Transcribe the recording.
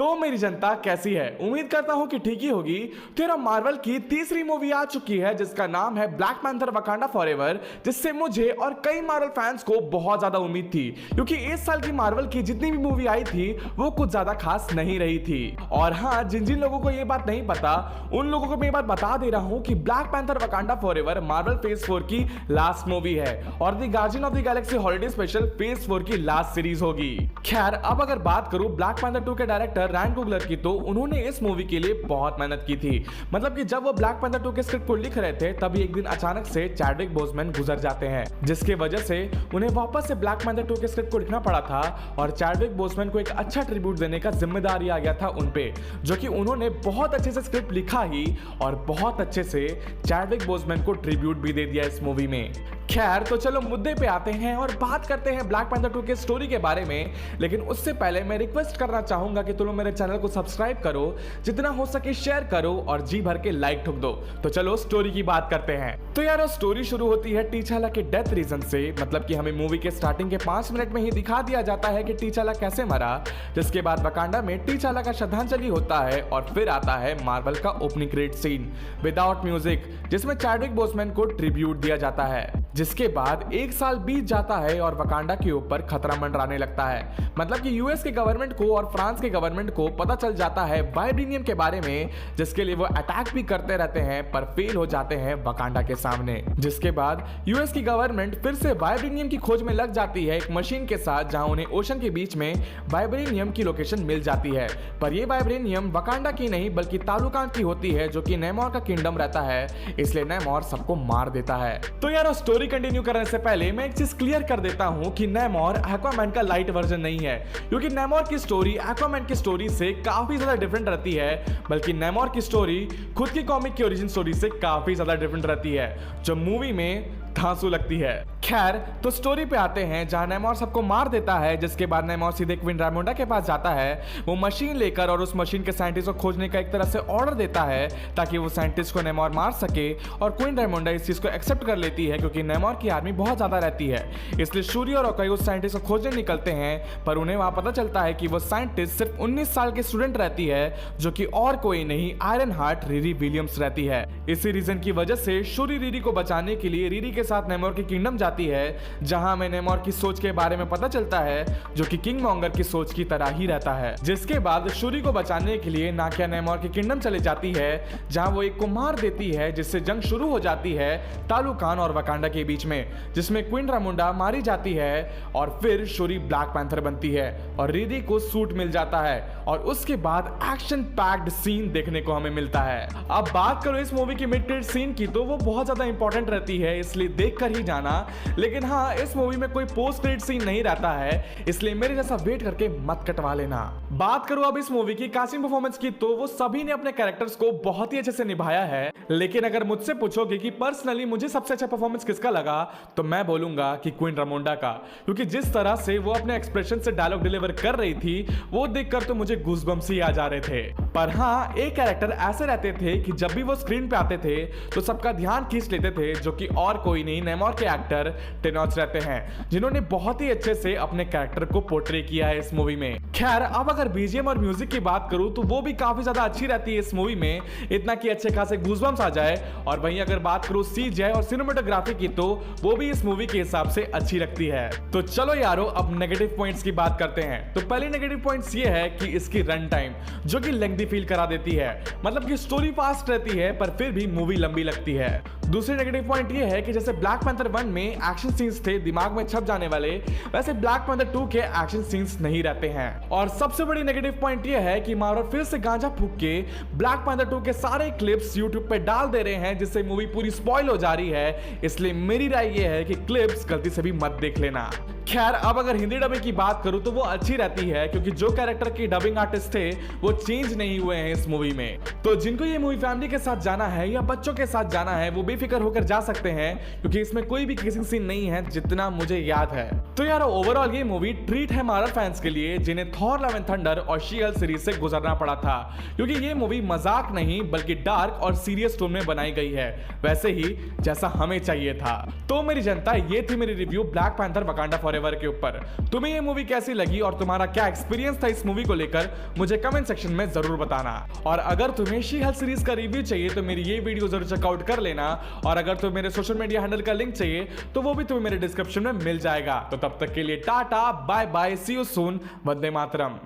तो मेरी जनता कैसी है? उम्मीद करता हूं कि ठीक ही होगी। तो यार मार्वल की तीसरी मूवी आ चुकी है जिसका नाम है ब्लैक पैंथर वकांडा फॉरएवर, जिससे मुझे और कई मार्वल फैंस को बहुत ज्यादा उम्मीद थी, क्योंकि इस साल की मार्वल की जितनी भी मूवी आई थी वो कुछ ज्यादा खास नहीं रही थी। और हाँ, जिन जिन लोगों को ये बात नहीं पता उन लोगों को मैं ये बात बता दे रहा हूं कि black panther Wakanda forever Marvel phase 4 की लास्ट मूवी है और the guardian of the Galaxy holiday special phase 4 की लास्ट सीरीज होगी। खैर, अब अगर बात करूं ब्लैक पैंथर 2 के डायरेक्टर रायन कुगलर की, तो उन्होंने इस मूवी के लिए बहुत मेहनत की थी। मतलब कि जब वो ब्लैक पैंथर 2 के स्क्रिप्ट को लिख रहे थे तभी एक दिन अचानक से चैडविक बोसमैन गुजर जाते हैं, जिसके वजह से उन्हें वापस से ब्लैक पैंथर 2 के स्क्रिप्ट को लिखना पड़ा था और चैडविक बोसमैन को एक अच्छा ट्रिब्यूट देने का जिम्मेदारी आ गया था उन पे, जो कि उन्होंने बहुत अच्छे से स्क्रिप्ट लिखा ही और बहुत अच्छे से चैडविक बोसमैन को ट्रिब्यूट भी दे दिया इस मूवी में। खैर, तो चलो मुद्दे पे आते हैं और बात करते हैं ब्लैक पैंथर 2 के स्टोरी के बारे में। लेकिन उससे पहले मैं रिक्वेस्ट करना चाहूंगा कि तुम लोग मेरे चैनल को सब्सक्राइब करो, जितना हो सके शेयर करो और जी भर के लाइक ठुक दो। तो चलो स्टोरी की बात करते हैं। तो यार स्टोरी शुरू होती है टीचाला के डेथ रीजन से। मतलब कि हमें मूवी के स्टार्टिंग के 5 मिनट में ही दिखा दिया जाता है कि टीचाला कैसे मरा, जिसके बाद वकांडा में टीचाला का श्रद्धांजलि होता है और फिर आता है मार्वल का opening credit scene without music, जिसमें चैडविक बोसमैन को ट्रिब्यूट दिया जाता है। जिसके बाद 1 साल बीत जाता है और वकांडा के ऊपर खतरा मंडराने लगता है। मतलब कि यूएस के गवर्नमेंट को और फ्रांस के गवर्नमेंट को पता चल जाता है वाइब्रेनियम के बारे में, जिसके लिए वो अटैक भी करते रहते हैं पर फेल हो जाते हैं वकांडा के सामने। जिसके बाद यूएस की गवर्नमेंट फिर से वाइब्रेनियम की खोज में लग जाती है एक मशीन के साथ, जहां उन्हें ओशन के बीच में वाइब्रेनियम की लोकेशन मिल जाती है। पर ये वाइब्रेनियम वकांडा की नहीं बल्कि तालुकान की होती है, जो कि नेमोर का किंगडम रहता है, इसलिए नेमोर सबको मार देता है। तो यार स्टोरी कंटिन्यू करने से पहले मैं एक चीज क्लियर कर देता हूं कि नेमोर एक्वामैन का लाइट वर्जन नहीं है, क्योंकि नेमोर की स्टोरी एक्वामैन की स्टोरी से काफी ज्यादा डिफरेंट रहती है। बल्कि नेमोर की स्टोरी खुद की कॉमिक की ओरिजिन स्टोरी से काफी ज्यादा डिफरेंट रहती है, जो मूवी में धांसू लगती है। खैर, तो स्टोरी पे आते हैं जहां नेमोर सबको मार देता है। जिसके बाद नेमोर सीधे क्वीन रामोंडा के पास जाता है, वो मशीन लेकर, और उस मशीन के साइंटिस्ट को खोजने का एक तरह से ऑर्डर देता है ताकि वो साइंटिस्ट को नेमोर मार सके। और क्वीन रामोंडा इस चीज को एक्सेप्ट कर लेती है, क्योंकि नेमोर की आर्मी बहुत ज्यादा रहती है। इसलिए शूरी और ओकाई उस साइंटिस्ट को खोजने निकलते हैं, पर उन्हें वहां पता चलता है कि वो साइंटिस्ट सिर्फ 19 साल की स्टूडेंट रहती है, जो कि और कोई नहीं आयरन हार्ट रिरी विलियम्स रहती है। इसी रीजन की वजह से शूरी रिरी को बचाने के लिए रिरी के साथ नेमोर की किंगडम जाती है, जहां हमें नेमोर की सोच के बारे में पता चलता है, जो कि किंग मॉन्गर की सोच की तरह ही रहता है। जिसके बाद शूरी को बचाने के लिए नाकिया नेमोर की किंगडम चले जाती है, जहां वो एक को मार देती है, जिससे जंग शुरू हो जाती है तालुकान और वकांडा के बीच में, जिसमें क्वीन रामुंडा मारी जाती है और फिर शूरी ब्लैक पैंथर बनती है और रिरी को सूट मिल जाता है और उसके बाद एक्शन पैक्ड सीन देखने को हमें मिलता है। अब बात करो इस मूवी की मिड क्रेडिट सीन की, तो वो बहुत ज्यादा इंपॉर्टेंट रहती है, इसलिए देखकर ही जाना। लेकिन हाँ, इस मूवी में कोई पोस्ट क्रेडिट सीन नहीं रहता है, इसलिए मेरे जैसा वेट करके मत कटवा लेना। बात करूं अब इस मूवी की कास्टिंग परफॉर्मेंस की, तो वो सभी ने अपने कैरेक्टर्स को बहुत ही अच्छे से निभाया है। लेकिन अगर मुझसे पूछोगे कि पर्सनली मुझे सबसे अच्छा परफॉर्मेंस किसका लगा, तो मैं बोलूंगा कि क्वीन रामोंडा का, क्योंकि जिस तरह से वो अपने एक्सप्रेशन से डायलॉग डिलीवर कर रही थी, वो देखकर तो मुझे गूज़बम्स ही आ जा रहे थे। पर हाँ, एक कैरेक्टर ऐसे रहते थे कि जब भी वो स्क्रीन पे आते थे तो सबका ध्यान खींच लेते थे, जो कि और कोई नहीं नेमोर के एक्टर टेनोच रहते हैं, जिन्होंने बहुत ही अच्छे से अपने कैरेक्टर को पोर्ट्रे किया है इस मूवी में। खैर, अब अगर बीजीएम और म्यूजिक की बात करूं तो वो भी काफी ज्यादा अच्छी रहती है इस मूवी में, इतना कि अच्छे खासे गूज़बम्स आ जाए। और वहीं अगर बात करूं सीजीआई और सिनेमेटोग्राफी की, तो वो भी इस मूवी के हिसाब से अच्छी लगती है। तो चलो यारो, अब नेगेटिव पॉइंट्स की बात करते हैं। तो पहले नेगेटिव पॉइंट्स ये है कि इसकी रन टाइम, जो कि लेंथी फील करा देती है। मतलब कि स्टोरी फास्ट रहती है पर फिर भी मूवी लंबी लगती है। दूसरी नेगेटिव पॉइंट ये है कि जैसे ब्लैक पैंथर 1 में एक्शन सीन्स थे दिमाग में छप जाने वाले, वैसे ब्लैक पैंथर 2 के एक्शन सीन्स नहीं रहते हैं। और सबसे बड़ी नेगेटिव पॉइंट ये है कि मार्वल फिर से गांजा फूंक के ब्लैक पैंथर 2 के सारे क्लिप्स यूट्यूब पे डाल दे रहे हैं, जिससे मूवी पूरी स्पॉइल हो जा रही है। इसलिए मेरी राय ये है कि क्लिप्स गलती से भी मत देख लेना। खैर, अब अगर हिंदी डबिंग की बात करूं तो वो अच्छी रहती है, क्योंकि जो कैरेक्टर की डबिंग आर्टिस्ट थे वो चेंज नहीं नहीं हुए हैं इस मूवी में। तो जिनको ये मूवी फैमिली के साथ जाना है या बच्चों के साथ जाना है वो बेफिक्र होकर जा सकते हैं, क्योंकि इसमें कोई भी किसिंग सीन नहीं है जितना मुझे याद है। तो यार ओवरऑल ये मूवी ट्रीट है मार्वल फैंस के लिए जिन्हें थॉर लव एंड थंडर और शी-हल्क सीरीज से गुजरना पड़ा था, क्योंकि ये मूवी मजाक नहीं बल्कि डार्क और सीरियस टोन में बनाई गई है, वैसे ही जैसा हमें चाहिए था। तो मेरी जनता, ये थी मेरी review black panther Wakanda forever के ऊपर। तुम्हें ये मूवी कैसी लगी और तुम्हारा क्या एक्सपीरियंस था इस मूवी को लेकर, मुझे कमेंट सेक्शन में जरूर बताना। और अगर तुम्हें शी-हल्क सीरीज का रिव्यू चाहिए तो मेरी ये वीडियो जरूर चेकआउट कर लेना, और अगर तुम्हें मेरे सोशल मीडिया हैंडल का लिंक चाहिए तो वो भी तुम्हें मेरे डिस्क्रिप्शन में मिल जाएगा। तो तब तक के लिए tata bye bye, see you soon, Vande Mataram.